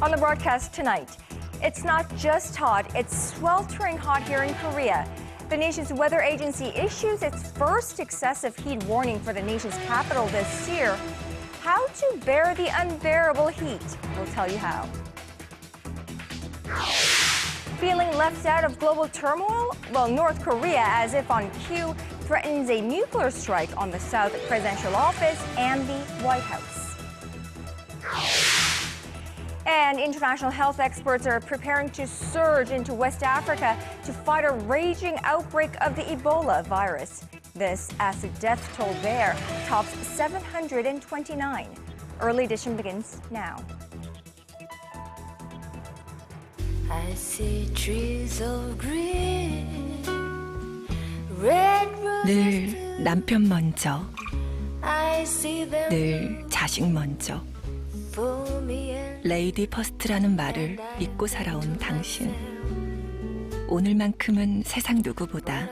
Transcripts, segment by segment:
On the broadcast tonight, it's not just hot, it's sweltering hot here in Korea. The nation's weather agency issues its first excessive heat warning for the nation's capital this year. How to bear the unbearable heat. We'll tell you how. Feeling left out of global turmoil? Well, North Korea, as if on cue, threatens a nuclear strike on the South presidential office and the White House. And international health experts are preparing to surge into West Africa to fight a raging outbreak of the Ebola virus. This as the death toll there tops 729. Early edition begins now. I see trees of green, red roses. 늘 남편 먼저, I see them 늘 자식 먼저. for me and 레이디 퍼스트라는 말을 믿고 살아온 당신. 오늘만큼은 세상 누구보다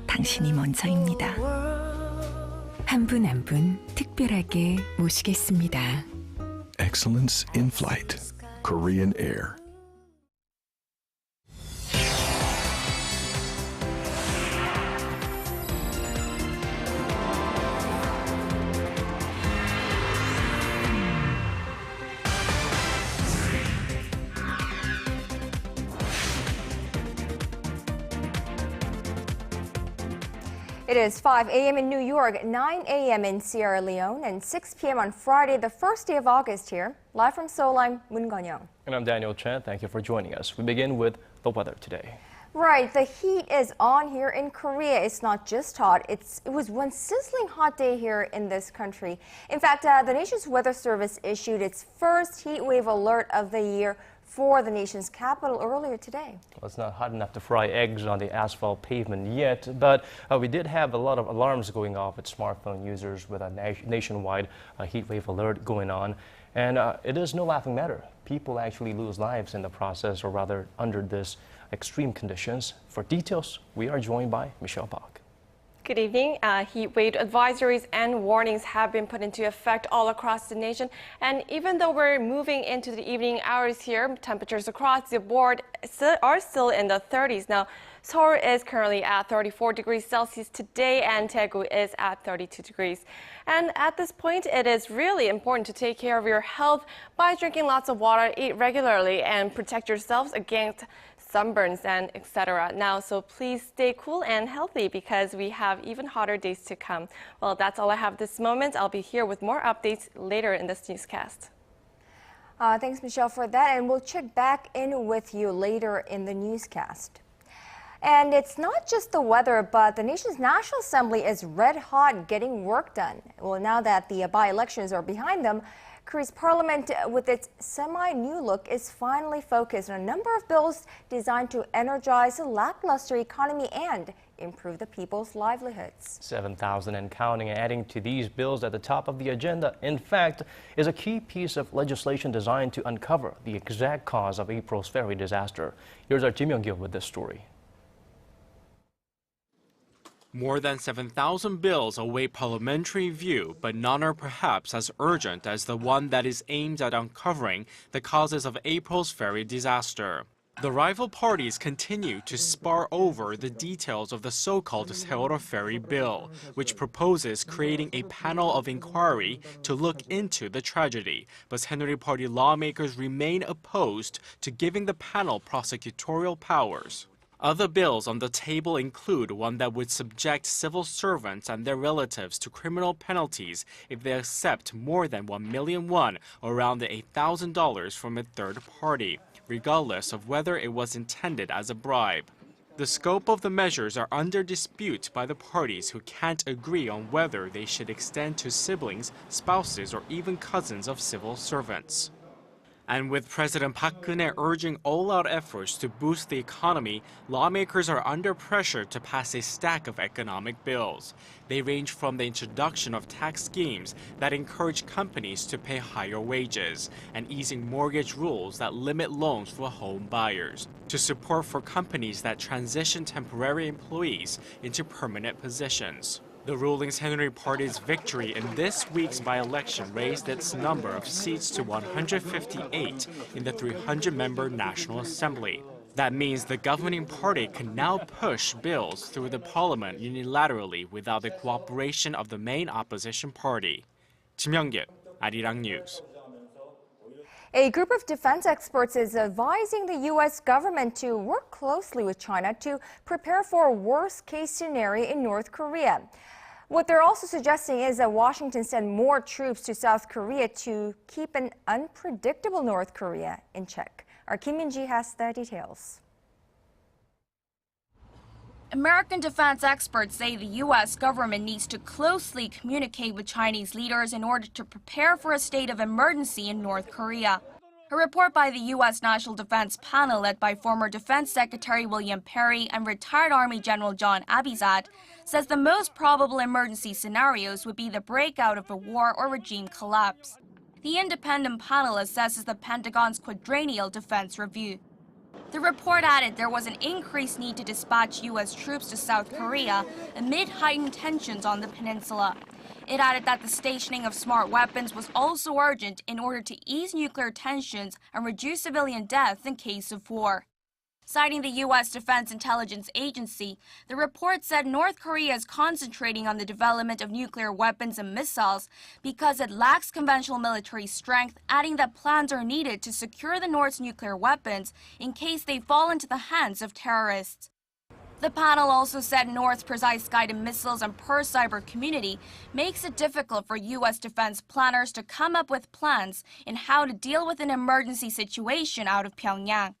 당신이 먼저입니다. 한 분 한 분 특별하게 모시겠습니다. Excellence in Flight, Korean Air. It is 5 a.m. in New York, 9 a.m. in Sierra Leone, and 6 p.m. on Friday, the first day of August here. Live from Seoul, I'm Moon Gon-young. And I'm Daniel Chen. Thank you for joining us. We begin with the weather today. Right, the heat is on here in Korea. It's not just hot, it was one sizzling hot day here in this country. In fact, the nation's weather service issued its first heat wave alert of the year for the nation's capital earlier today. Well, it's not hot enough to fry eggs on the asphalt pavement yet, but we did have a lot of alarms going off at smartphone users with a nationwide heat wave alert going on. And it is no laughing matter. People actually lose lives in the process, or rather under this extreme conditions. For details, we are joined by Michelle Bach. Good evening. Heat wave advisories and warnings have been put into effect all across the nation. And even though we're moving into the evening hours here, temperatures across the board are still in the 30s. Now, Seoul is currently at 34 degrees Celsius today, and Daegu is at 32 degrees. And at this point, it is really important to take care of your health by drinking lots of water, eat regularly, and protect yourselves against sunburns and etc. Now, so please stay cool and healthy because we have even hotter days to come. Well, that's all I have this moment. I'll be here with more updates later in this newscast. Thanks, Michelle, for that, and we'll check back in with you later in the newscast. And it's not just the weather, but the nation's National Assembly is red hot getting work done. Well, now that the by-elections are behind them, Korea's parliament, with its semi-new look, is finally focused on a number of bills designed to energize a lackluster economy and improve the people's livelihoods. 7,000 and counting, and adding to these bills at the top of the agenda, in fact, is a key piece of legislation designed to uncover the exact cause of April's ferry disaster. Here's our Kim Young-gil with this story. More than 7,000 bills await parliamentary review, but none are perhaps as urgent as the one that is aimed at uncovering the causes of April's ferry disaster. The rival parties continue to spar over the details of the so-called Seoul ferry bill, which proposes creating a panel of inquiry to look into the tragedy. But Saenuri Party lawmakers remain opposed to giving the panel prosecutorial powers. Other bills on the table include one that would subject civil servants and their relatives to criminal penalties if they accept more than 1 million won, around $8,000 from a third party, regardless of whether it was intended as a bribe. The scope of the measures are under dispute by the parties, who can't agree on whether they should extend to siblings, spouses, or even cousins of civil servants. And with President Park Geun-hye urging all-out efforts to boost the economy, lawmakers are under pressure to pass a stack of economic bills. They range from the introduction of tax schemes that encourage companies to pay higher wages, and easing mortgage rules that limit loans for home buyers, to support for companies that transition temporary employees into permanent positions. The ruling Saenuri Party's victory in this week's by-election raised its number of seats to 158 in the 300-member National Assembly. That means the governing party can now push bills through the parliament unilaterally without the cooperation of the main opposition party. Kim Young-kit, Arirang News. A group of defense experts is advising the U.S. government to work closely with China to prepare for a worst-case scenario in North Korea. What they're also suggesting is that Washington send more troops to South Korea to keep an unpredictable North Korea in check. Our Kim Min-ji has the details. American defense experts say the U.S. government needs to closely communicate with Chinese leaders in order to prepare for a state of emergency in North Korea. A report by the U.S. National Defense Panel led by former Defense Secretary William Perry and retired Army General John Abizad says the most probable emergency scenarios would be the breakout of a war or regime collapse. The independent panel assesses the Pentagon's quadrennial defense review. The report added there was an increased need to dispatch U.S. troops to South Korea amid heightened tensions on the peninsula. It added that the stationing of smart weapons was also urgent in order to ease nuclear tensions and reduce civilian deaths in case of war. Citing the U.S. Defense Intelligence Agency, the report said North Korea is concentrating on the development of nuclear weapons and missiles because it lacks conventional military strength, adding that plans are needed to secure the North's nuclear weapons in case they fall into the hands of terrorists. The panel also said North's precise-guided missiles and poor cyber community makes it difficult for U.S. defense planners to come up with plans in how to deal with an emergency situation out of Pyongyang.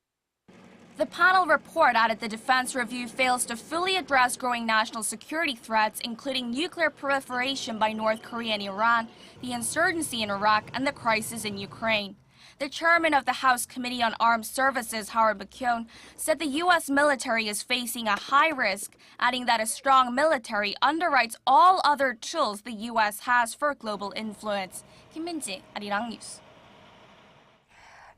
The panel report added the defense review fails to fully address growing national security threats, including nuclear proliferation by North Korea and Iran, the insurgency in Iraq, and the crisis in Ukraine. The chairman of the House Committee on Armed Services, Howard McKeown, said the U.S. military is facing a high risk, adding that a strong military underwrites all other tools the U.S. has for global influence. Kim Min-ji, Arirang News.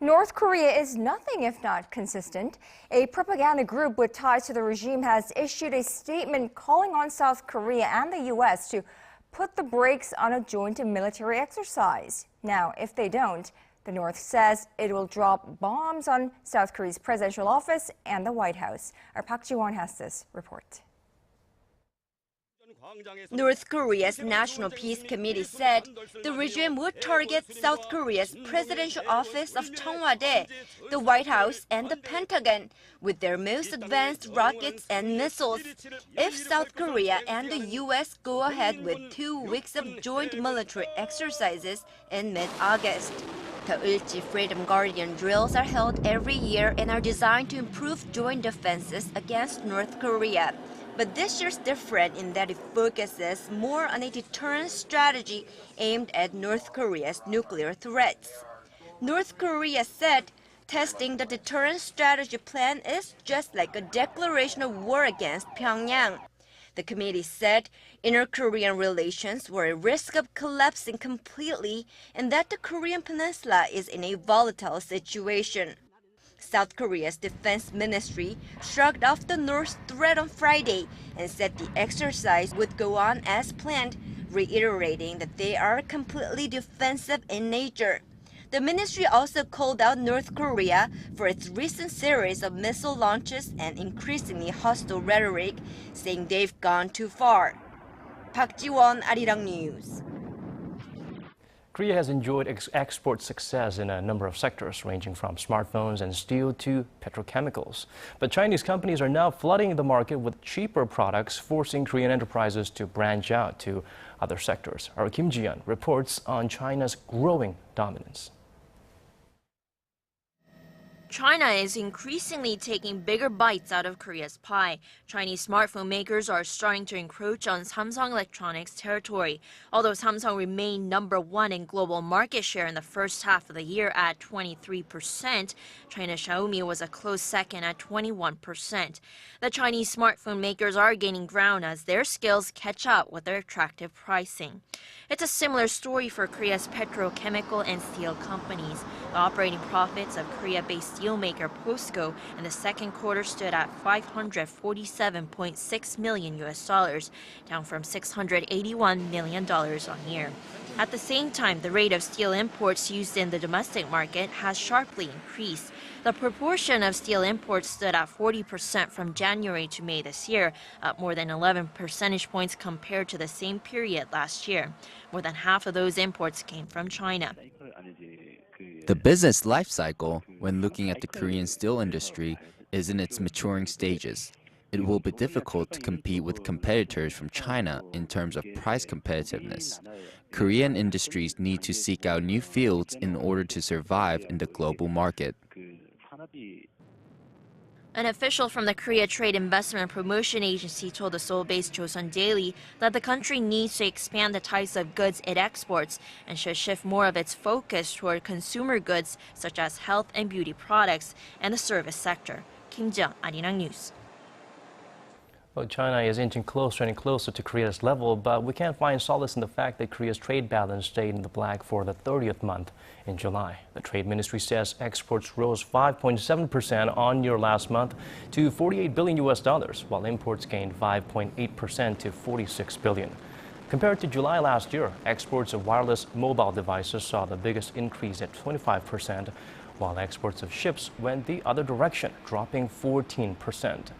North Korea is nothing if not consistent. A propaganda group with ties to the regime has issued a statement calling on South Korea and the U.S. to put the brakes on a joint military exercise. Now, if they don't, the North says it will drop bombs on South Korea's presidential office and the White House. Our Park Ji-won has this report. North Korea's National Peace Committee said the regime would target South Korea's presidential office of Cheongwade, the White House, and the Pentagon with their most advanced rockets and missiles if South Korea and the U.S. go ahead with 2 weeks of joint military exercises in mid-August. The Ulchi Freedom Guardian drills are held every year and are designed to improve joint defenses against North Korea. But this year's different in that it focuses more on a deterrence strategy aimed at North Korea's nuclear threats. North Korea said testing the deterrence strategy plan is just like a declaration of war against Pyongyang. The committee said inter-Korean relations were at risk of collapsing completely and that the Korean peninsula is in a volatile situation. South Korea's defense ministry shrugged off the North's threat on Friday and said the exercise would go on as planned, reiterating that they are completely defensive in nature. The ministry also called out North Korea for its recent series of missile launches and increasingly hostile rhetoric, saying they've gone too far. Park Ji-won, Arirang News. Korea has enjoyed export success in a number of sectors, ranging from smartphones and steel to petrochemicals. But Chinese companies are now flooding the market with cheaper products, forcing Korean enterprises to branch out to other sectors. Our Kim Ji-yeon reports on China's growing dominance. China is increasingly taking bigger bites out of Korea's pie. Chinese smartphone makers are starting to encroach on Samsung Electronics' territory. Although Samsung remained #1 in global market share in the first half of the year at 23%, China's Xiaomi was a close second at 21%. The Chinese smartphone makers are gaining ground as their skills catch up with their attractive pricing. It's a similar story for Korea's petrochemical and steel companies. The operating profits of Korea-based steel steelmaker POSCO in the second quarter stood at $547.6 million, down from $681 million on year. At the same time, the rate of steel imports used in the domestic market has sharply increased. The proportion of steel imports stood at 40% from January to May this year, up more than 11 percentage points compared to the same period last year. More than half of those imports came from China. The business life cycle, when looking at the Korean steel industry, is in its maturing stages. It will be difficult to compete with competitors from China in terms of price competitiveness. Korean industries need to seek out new fields in order to survive in the global market. An official from the Korea Trade Investment Promotion Agency told the Seoul-based Joseon Daily that the country needs to expand the types of goods it exports and should shift more of its focus toward consumer goods such as health and beauty products and the service sector. Kim Jeong, Arirang News. Well, China is inching closer and closer to Korea's level, but we can't find solace in the fact that Korea's trade balance stayed in the black for the 30th month in July. The Trade Ministry says exports rose 5.7% on year last month to $48 billion, while imports gained 5.8% to $46 billion. Compared to July last year, exports of wireless mobile devices saw the biggest increase at 25%, while exports of ships went the other direction, dropping 14%.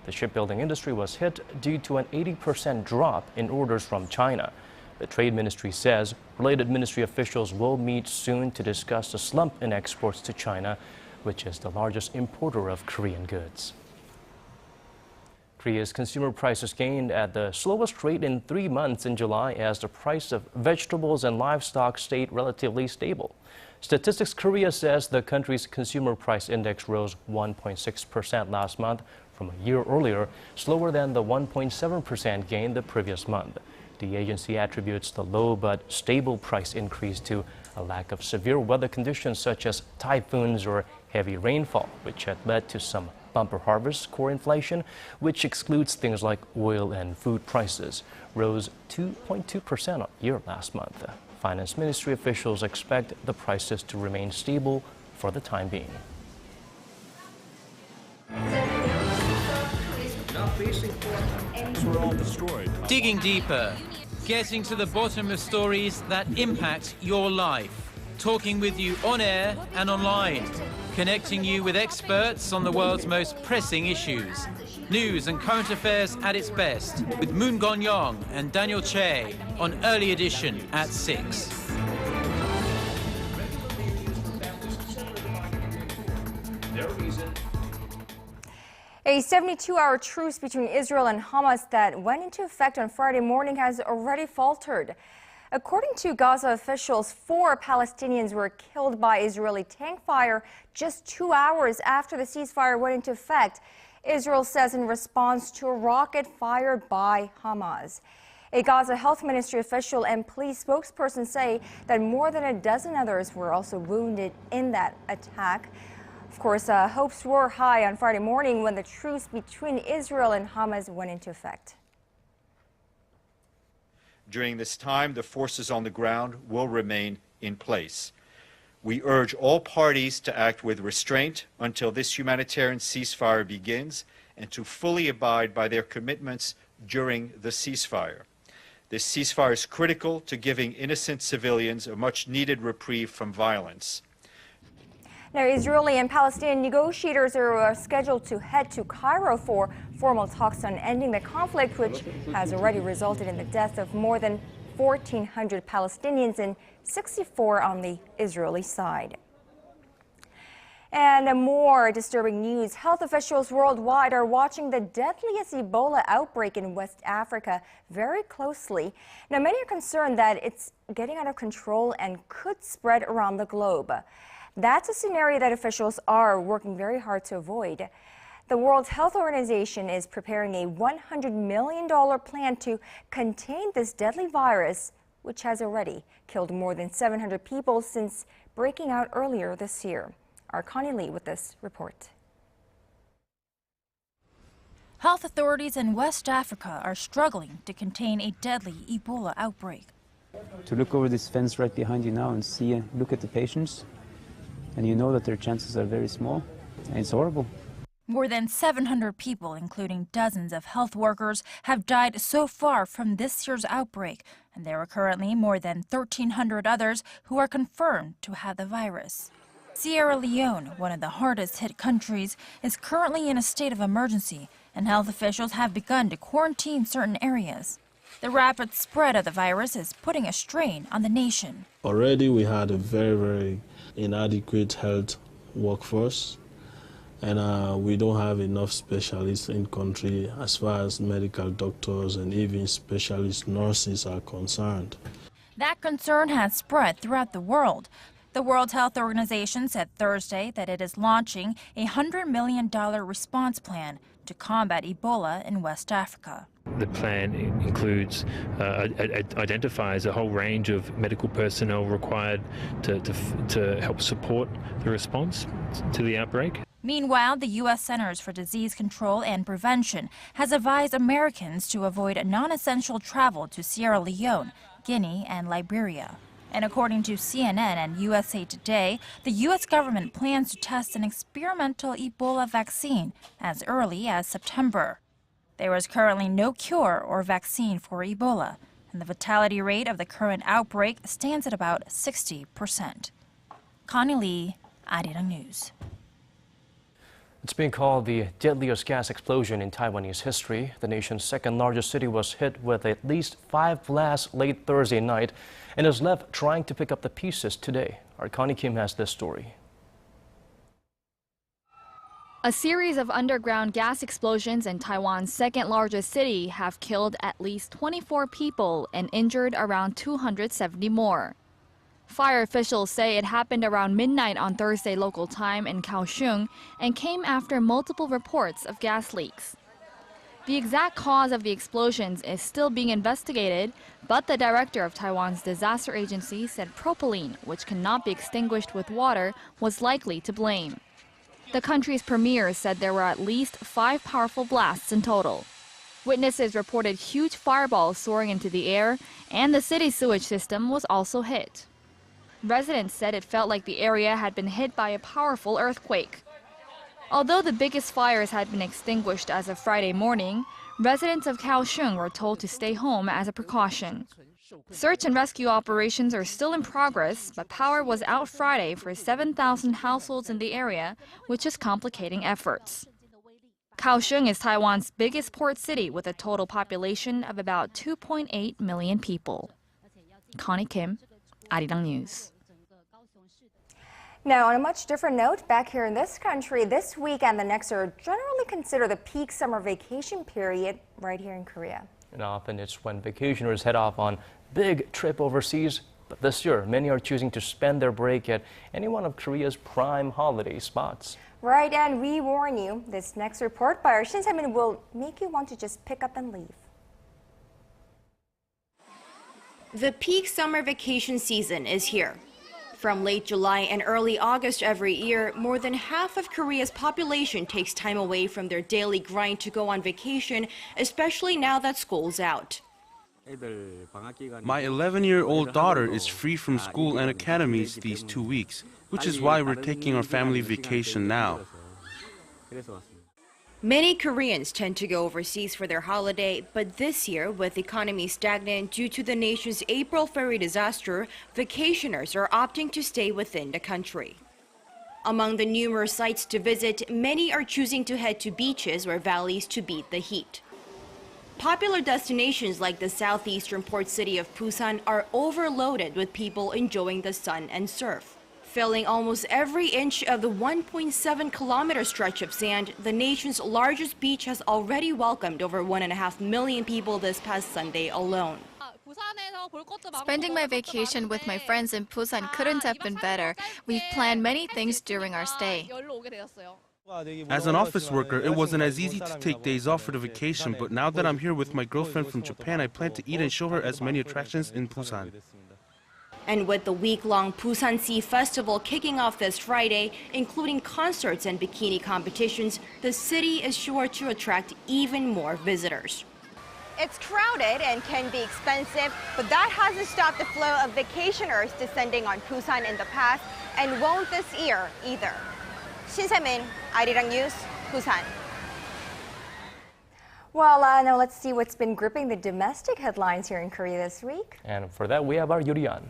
The shipbuilding industry was hit due to an 80% drop in orders from China. The Trade Ministry says related ministry officials will meet soon to discuss the slump in exports to China, which is the largest importer of Korean goods. Korea's consumer prices gained at the slowest rate in 3 months in July as the price of vegetables and livestock stayed relatively stable. Statistics Korea says the country's consumer price index rose 1.6% last month from a year earlier, slower than the 1.7% gain the previous month. The agency attributes the low but stable price increase to a lack of severe weather conditions such as typhoons or heavy rainfall, which had led to some bumper harvest. Core inflation, which excludes things like oil and food prices, rose 2.2% a year last month. Finance Ministry officials expect the prices to remain stable for the time being. Digging deeper, getting to the bottom of stories that impact your life, talking with you on air and online, connecting you with experts on the world's most pressing issues. News and current affairs at its best with Moon Gon-young and Daniel Che on Early Edition at 6. A 72-hour truce between Israel and Hamas that went into effect on Friday morning has already faltered. According to Gaza officials, 4 Palestinians were killed by Israeli tank fire just 2 hours after the ceasefire went into effect, Israel says in response to a rocket fired by Hamas. A Gaza Health Ministry official and police spokesperson say that more than a dozen others were also wounded in that attack. Of course, hopes were high on Friday morning when the truce between Israel and Hamas went into effect. During this time, the forces on the ground will remain in place. We urge all parties to act with restraint until this humanitarian ceasefire begins and to fully abide by their commitments during the ceasefire. This ceasefire is critical to giving innocent civilians a much-needed reprieve from violence. Now, Israeli and Palestinian negotiators are scheduled to head to Cairo for formal talks on ending the conflict, which has already resulted in the death of more than 1,400 Palestinians and 64 on the Israeli side. And more disturbing news. Health officials worldwide are watching the deadliest Ebola outbreak in West Africa very closely. Now, many are concerned that it's getting out of control and could spread around the globe. That's a scenario that officials are working very hard to avoid. The World Health Organization is preparing a $100 million plan to contain this deadly virus, which has already killed more than 700 people since breaking out earlier this year. Our Connie Lee with this report. Health authorities in West Africa are struggling to contain a deadly Ebola outbreak. To look over this fence right behind you now and look at the patients, and you know that their chances are very small. It's horrible. More than 700 people, including dozens of health workers, have died so far from this year's outbreak, and there are currently more than 1,300 others who are confirmed to have the virus. Sierra Leone, one of the hardest hit countries, is currently in a state of emergency, and health officials have begun to quarantine certain areas. The rapid spread of the virus is putting a strain on the nation. Already we had a very inadequate health workforce, and we don't have enough specialists in country as far as medical doctors and even specialist nurses are concerned. That concern has spread throughout the world. The World Health Organization said Thursday that it is launching a $100 million response plan to combat Ebola in West Africa. The plan includes, identifies a whole range of medical personnel required to help support the response to the outbreak. Meanwhile, the U.S. Centers for Disease Control and Prevention has advised Americans to avoid non-essential travel to Sierra Leone, Guinea, and Liberia. And according to CNN and USA Today, the U.S. government plans to test an experimental Ebola vaccine as early as September. There is currently no cure or vaccine for Ebola, and the fatality rate of the current outbreak stands at about 60%. Connie Lee, Arirang News. It's being called the deadliest gas explosion in Taiwanese history. The nation's second largest city was hit with at least 5 blasts late Thursday night and is left trying to pick up the pieces today. Our Connie Kim has this story. A series of underground gas explosions in Taiwan's second largest city have killed at least 24 people and injured around 270 more. Fire officials say it happened around midnight on Thursday local time in Kaohsiung and came after multiple reports of gas leaks. The exact cause of the explosions is still being investigated, but the director of Taiwan's disaster agency said propylene, which cannot be extinguished with water, was likely to blame. The country's premier said there were at least 5 powerful blasts in total. Witnesses reported huge fireballs soaring into the air, and the city's sewage system was also hit. Residents said it felt like the area had been hit by a powerful earthquake. Although the biggest fires had been extinguished as of Friday morning, residents of Kaohsiung were told to stay home as a precaution. Search and rescue operations are still in progress, but power was out Friday for 7,000 households in the area, which is complicating efforts. Kaohsiung is Taiwan's biggest port city with a total population of about 2.8 million people. Connie Kim, Arirang News. Now, on a much different note, back here in this country, this week and the next are generally considered the peak summer vacation period right here in Korea. And often it's when vacationers head off on big trip overseas. But this year, many are choosing to spend their break at any one of Korea's prime holiday spots. Right, and we warn you, this next report by our Shin Se-min will make you want to just pick up and leave. The peak summer vacation season is here. From late July and early August every year, more than half of Korea's population takes time away from their daily grind to go on vacation, especially now that school's out. My 11-year-old daughter is free from school and academies these 2 weeks, which is why we're taking our family vacation now. Many Koreans tend to go overseas for their holiday, but this year, with the economy stagnant due to the nation's April ferry disaster, vacationers are opting to stay within the country. Among the numerous sites to visit, many are choosing to head to beaches or valleys to beat the heat. Popular destinations like the southeastern port city of Busan are overloaded with people enjoying the sun and surf. Filling almost every inch of the 1.7-kilometer stretch of sand, the nation's largest beach has already welcomed over 1.5 million people this past Sunday alone. Spending my vacation with my friends in Busan couldn't have been better. We've planned many things during our stay. As an office worker, it wasn't as easy to take days off for the vacation, but now that I'm here with my girlfriend from Japan, I plan to eat and show her as many attractions in Busan. And with the week-long Busan Sea Festival kicking off this Friday, including concerts and bikini competitions, the city is sure to attract even more visitors. It's crowded and can be expensive, but that hasn't stopped the flow of vacationers descending on Busan in the past and won't this year either. 신세민, Arirang News, Busan. Well, now let's see what's been gripping the domestic headlines here in Korea this week. And for that, we have our Yurian.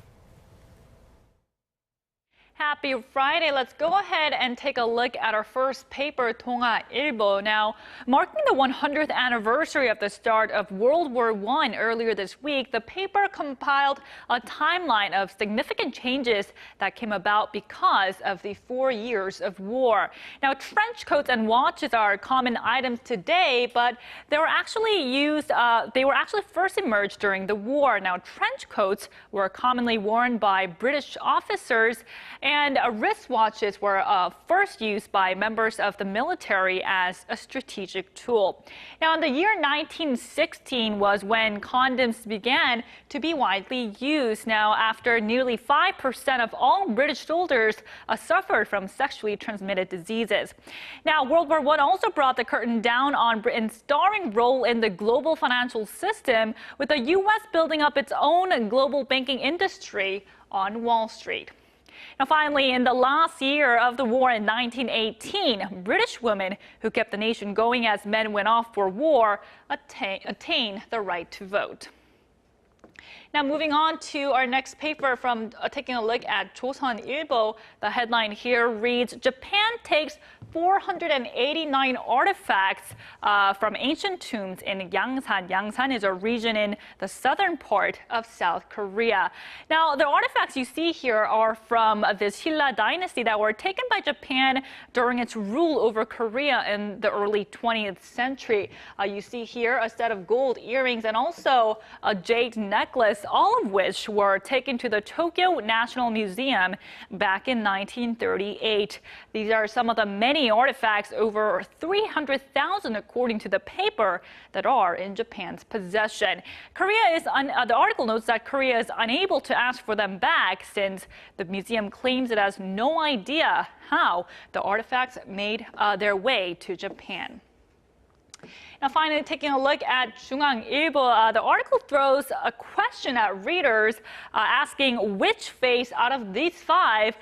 Happy Friday. Let's go ahead and take a look at our first paper, 통화일보. Now, marking the 100th anniversary of the start of World War I earlier this week, the paper compiled a timeline of significant changes that came about because of the 4 years of war. Now, trench coats and watches are common items today, but they were actually first emerged during the war. Now, trench coats were commonly worn by British officers, and wristwatches were first used by members of the military as a strategic tool. Now, in the year 1916 was when condoms began to be widely used. Now, after nearly 5% of all British soldiers suffered from sexually transmitted diseases. Now, World War I also brought the curtain down on Britain's starring role in the global financial system, with the U.S. building up its own global banking industry on Wall Street. Now, finally, in the last year of the war in 1918, British women who kept the nation going as men went off for war attained the right to vote. Now, moving on to our next paper, from taking a look at 조선일보, the headline here reads, Japan takes 489 artifacts from ancient tombs in Yangsan. Yangsan is a region in the southern part of South Korea. Now, the artifacts you see here are from the Silla dynasty that were taken by Japan during its rule over Korea in the early 20th century. You see here a set of gold earrings and also a jade necklace, all of which were taken to the Tokyo National Museum back in 1938. These are some of the many artifacts, over 300,000 according to the paper, that are in Japan's possession. The article notes that Korea is unable to ask for them back since the museum claims it has no idea how the artifacts made their way to Japan. Now, finally, taking a look at 중앙일보, the article throws a question at readers asking which face out of these 5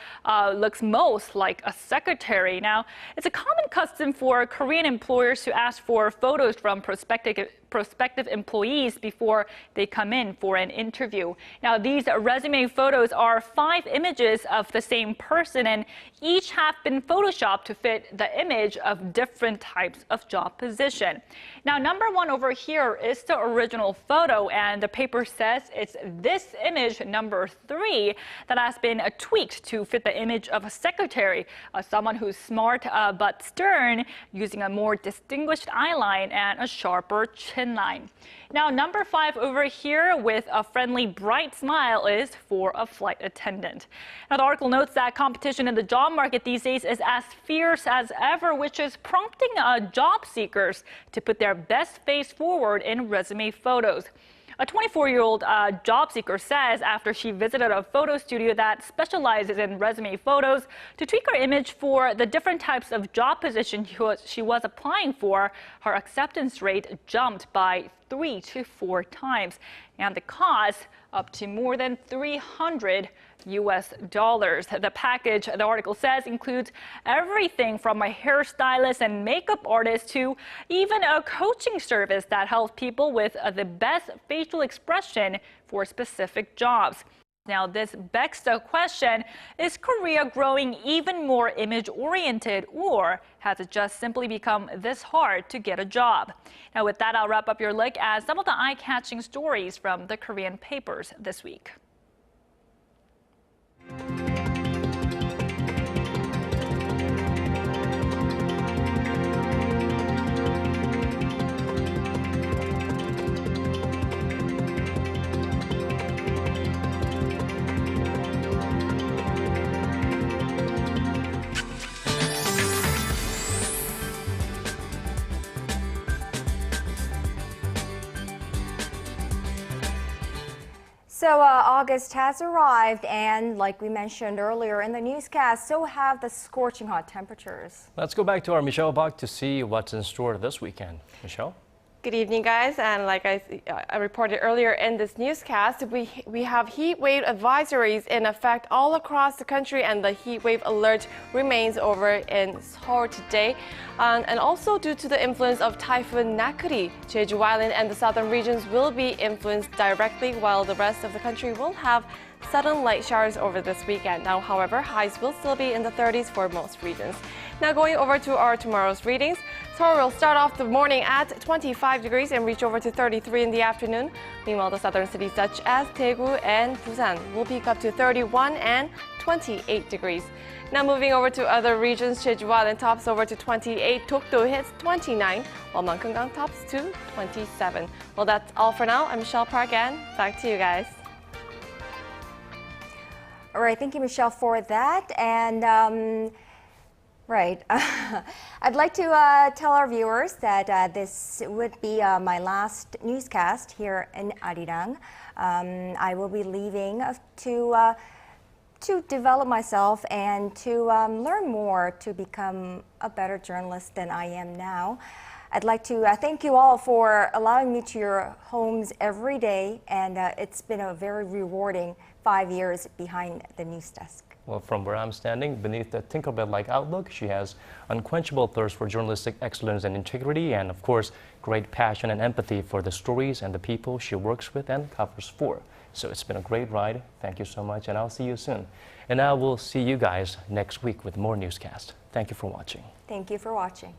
looks most like a secretary. Now, it's a common custom for Korean employers to ask for photos from prospective employees before they come in for an interview. Now, these resume photos are 5 images of the same person, and each have been photoshopped to fit the image of different types of job position. Now, number 1 over here is the original photo, and the paper says it's this image, number 3, that has been tweaked to fit the image of a secretary, someone who's smart but stern, using a more distinguished eyeline and a sharper chin line. Now, number 5 over here with a friendly, bright smile is for a flight attendant. Now, the article notes that competition in the job market these days is as fierce as ever, which is prompting job seekers to put their best face forward in resume photos. A 24-year-old job seeker says after she visited a photo studio that specializes in resume photos to tweak her image for the different types of job positions she was applying for, her acceptance rate jumped by 3 to 4 times, and the cost up to more than $300. The package, the article says, includes everything from a hairstylist and makeup artist to even a coaching service that helps people with the best facial expression for specific jobs. Now, this begs the question, is Korea growing even more image-oriented, or has it just simply become this hard to get a job? Now, with that, I'll wrap up your look at some of the eye-catching stories from the Korean papers this week. So August has arrived, and like we mentioned earlier in the newscast, so have the scorching hot temperatures. Let's go back to our Michelle Bach to see what's in store this weekend. Michelle? Good evening, guys. And like I reported earlier in this newscast, we have heat wave advisories in effect all across the country, and the heat wave alert remains over in Seoul today. And also due to the influence of Typhoon Nakuri, Jeju Island and the southern regions will be influenced directly, while the rest of the country will have sudden light showers over this weekend. Now, however, highs will still be in the 30s for most regions. Now going over to our tomorrow's readings. Seoul will start off the morning at 25 degrees and reach over to 33 in the afternoon. Meanwhile, the southern cities such as Daegu and Busan will peak up to 31 and 28 degrees. Now moving over to other regions, Jeju Island tops over to 28, Dokdo hits 29, while Mangkeong tops to 27. Well, that's all for now. I'm Michelle Park, and back to you guys. All right, thank you, Michelle, for that. And right, I'd like to tell our viewers that this would be my last newscast here in Arirang. I will be leaving to develop myself and to learn more to become a better journalist than I am now. I'd like to thank you all for allowing me to your homes every day, and it's been a very rewarding 5 years behind the news desk. Well, from where I'm standing, beneath the Tinkerbell-like outlook, she has unquenchable thirst for journalistic excellence and integrity, and of course, great passion and empathy for the stories and the people she works with and covers for. So it's been a great ride. Thank you so much, and I'll see you soon. And I will see you guys next week with more newscasts. Thank you for watching. Thank you for watching.